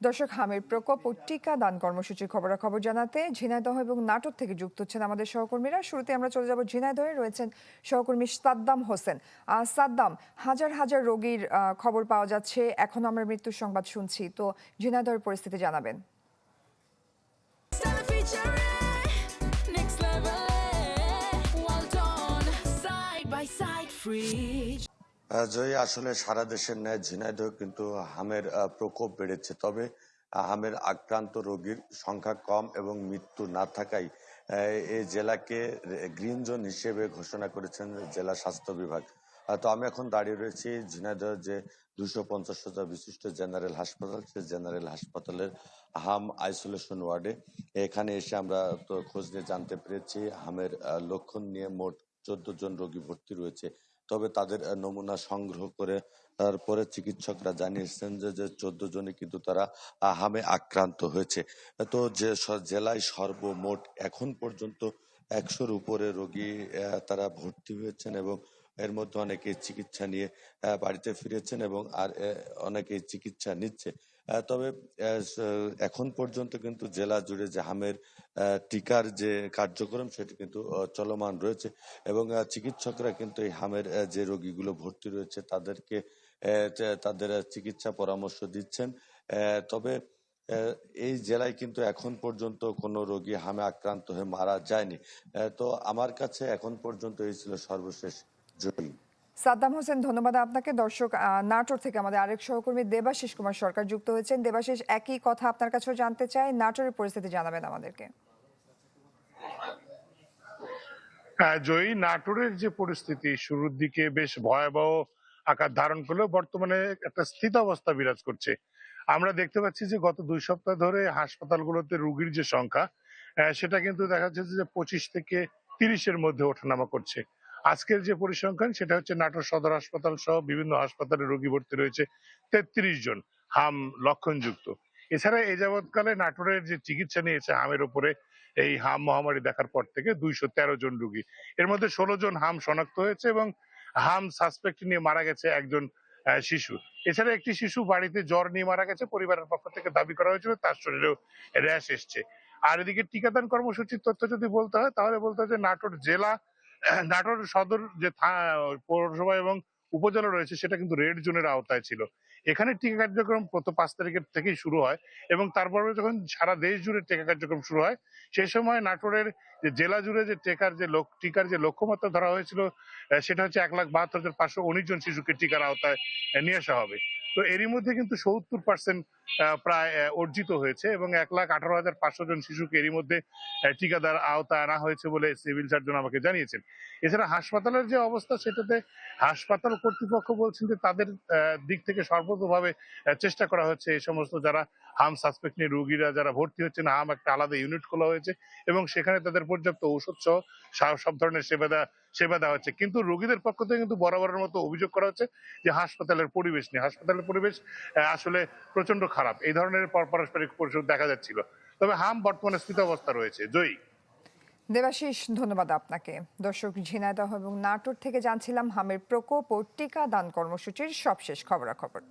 দর্শক, হামের প্রকোপ ও টিকা দান কর্মসূচির খবরাখবর জানাতে ঝিনাইদহ এবং নাটোর থেকে যুক্ত হচ্ছেন আমাদের সহকর্মীরা। শুরুতে আমরা চলে যাব ঝিনাইদহে, রয়েছেন সহকর্মী সাদ্দাম হোসেন। সাদ্দাম, হাজার হাজার রোগীর খবর পাওয়া যাচ্ছে, এখন আমরা মৃত্যুর সংবাদ শুনছি, তো ঝিনাইদহের পরিস্থিতি জানাবেন। জয়ী, আসলে সারা দেশের ন্যায় ঝিনাইদহ কিন্তু হামের প্রকোপ বেড়েছে। তবে হামের আক্রান্ত রোগীর সংখ্যা কম এবং মৃত্যু না থাকায় এই জেলাকে গ্রিন জোন হিসেবে ঘোষণা করেছেন জেলা স্বাস্থ্য বিভাগ। তো আমি এখন দাঁড়িয়ে রয়েছি ঝিনাইদহ যে 250 শয্যা বিশিষ্ট জেনারেল হাসপাতাল, সে জেনারেল হাসপাতালের হাম আইসোলেশন ওয়ার্ডে। এখানে এসে আমরা তো খোঁজ নিয়ে জানতে পেরেছি হামের লক্ষণ নিয়ে মোট 14 জন রোগী ভর্তি রয়েছে। তবে তাদের নমুনা সংগ্রহ করে তারপরে চিকিৎসকরা জানিয়েছেন যে 14 জনই কিন্তু তারা হামে আক্রান্ত হয়েছে। তো যে জেলায় সর্বমোট এখন পর্যন্ত 100-র উপরে রোগী তারা ভর্তি হয়েছেন এবং এর মধ্যে অনেকে চিকিৎসা নিয়ে বাড়িতে ফিরেছেন এবং আর অনেকেই চিকিৎসা নিচ্ছে। তবে এখন পর্যন্ত কিন্তু জেলা জুড়ে যে হামের টিকার যে কার্যক্রম সেটি কিন্তু চলমান রয়েছে এবং চিকিৎসকরা কিন্তু এই হামের যে রোগীগুলো ভর্তি রয়েছে তাদেরকে তাদের চিকিৎসা পরামর্শ দিচ্ছেন। তবে এই জেলায় কিন্তু এখন পর্যন্ত কোনো রোগী হামে আক্রান্ত হয়ে মারা যায়নি। তো আমার কাছে এখন পর্যন্ত এই ছিল সর্বশেষ জয়ী। সাদ্দাম হোসেন, ধন্যবাদ আপনাকে। দর্শক, নাটোর থেকে আমাদের আরেক সহকর্মী দেবাশিস কুমার সরকার যুক্ত হয়েছেন। দেবাশিস, একই কথা আপনার কাছেও জানতে চাই, নাটোরের পরিস্থিতি জানাবেন আমাদেরকে। জয়ী, নাটোরের যে পরিস্থিতি শুরুর দিকে বেশ ভয়াবহ আকার ধারণ করলেও বর্তমানে একটা স্থিতাবস্থা বিরাজ করছে। আমরা দেখতে পাচ্ছি যে গত 2 সপ্তাহ ধরে হাসপাতালগুলোতে রোগীর যে সংখ্যা সেটা কিন্তু দেখা যাচ্ছে যে 25 থেকে 30-এর মধ্যে ওঠানামা করছে। আজকের যে পরিসংখ্যান সেটা হচ্ছে নাটোর সদর হাসপাতাল সহ বিভিন্ন হাসপাতালে রোগী ভর্তি রয়েছে 33 জন হাম লক্ষণযুক্ত। এছাড়া এ যাবৎকালে নাটোরের যে চিকিৎসা নিয়েছে হামের উপরে এই হাম মহামারী দেখার পর থেকে 213 জন রোগী, এর মধ্যে 16 জন হাম শনাক্ত হয়েছে এবং হাম সাসপেক্ট নিয়ে মারা গেছে একজন শিশু। এছাড়া একটি শিশু বাড়িতে জ্বর নিয়ে মারা গেছে, পরিবারের পক্ষ থেকে দাবি করা হয়েছিল তার শরীরেও র্যাশ এসছে। আর এদিকে টিকাদান কর্মসূচির তথ্য যদি বলতে হয় তাহলে বলতে হয় যে নাটোর জেলা, নাটোর সদর যে পৌরসভা এবং উপজেলা রয়েছে সেটা কিন্তু রেড জোনের আওতায় ছিল। এখানে টিকা কার্যক্রম গত 5 তারিখের থেকেই শুরু হয় এবং তারপরে যখন সারা দেশ জুড়ে টিকা কার্যক্রম শুরু হয় সেই সময় নাটোরের যে জেলা জুড়ে যে টিকার যে লক্ষ্যমাত্রা ধরা হয়েছিল সেটা হচ্ছে 1,72,519 জন শিশুকে টিকার আওতায় নিয়ে আসা হবে। তো এরই মধ্যে কিন্তু 70% প্রায় অর্জিত হয়েছে এবং 1,18,500 জন শিশুকে এরই মধ্যে টিকাদার আওতায় আনা হয়েছে বলে সিভিল সার্জন আমাকে জানিয়েছেন। এছাড়া হাসপাতালের যে অবস্থা সেটাতে হাসপাতাল কর্তৃপক্ষ বলছেন যে তাদের দিক থেকে সর্বতোভাবে চেষ্টা করা হচ্ছে এই সমস্ত যারা হাম সাসপেক্ট নিয়ে রোগীরা যারা ভর্তি হচ্ছেন, হাম একটা আলাদা ইউনিট খোলা হয়েছে এবং সেখানে তাদের পর্যাপ্ত ঔষধ সহ সব ধরনের সেবা দেওয়া হচ্ছে। কিন্তু রোগীদের পক্ষ থেকে কিন্তু বরাবরের মতো অভিযোগ করা হচ্ছে যে হাসপাতালের পরিবেশ নিয়ে, হাসপাতালের পরিবেশ আসলে প্রচন্ড খারাপ, এই ধরনের পারস্পরিক পরিষদ দেখা যাচ্ছিল। তবে হাম বর্তমানে স্থিতাবস্থা রয়েছে। জয়ী। দেবাশিস, ধন্যবাদ আপনাকে। দর্শক, ঝিনাইদহ এবং নাটোর থেকে জানছিলাম হামের প্রকোপ ও টিকা দান কর্মসূচির সবশেষ খবরাখবর।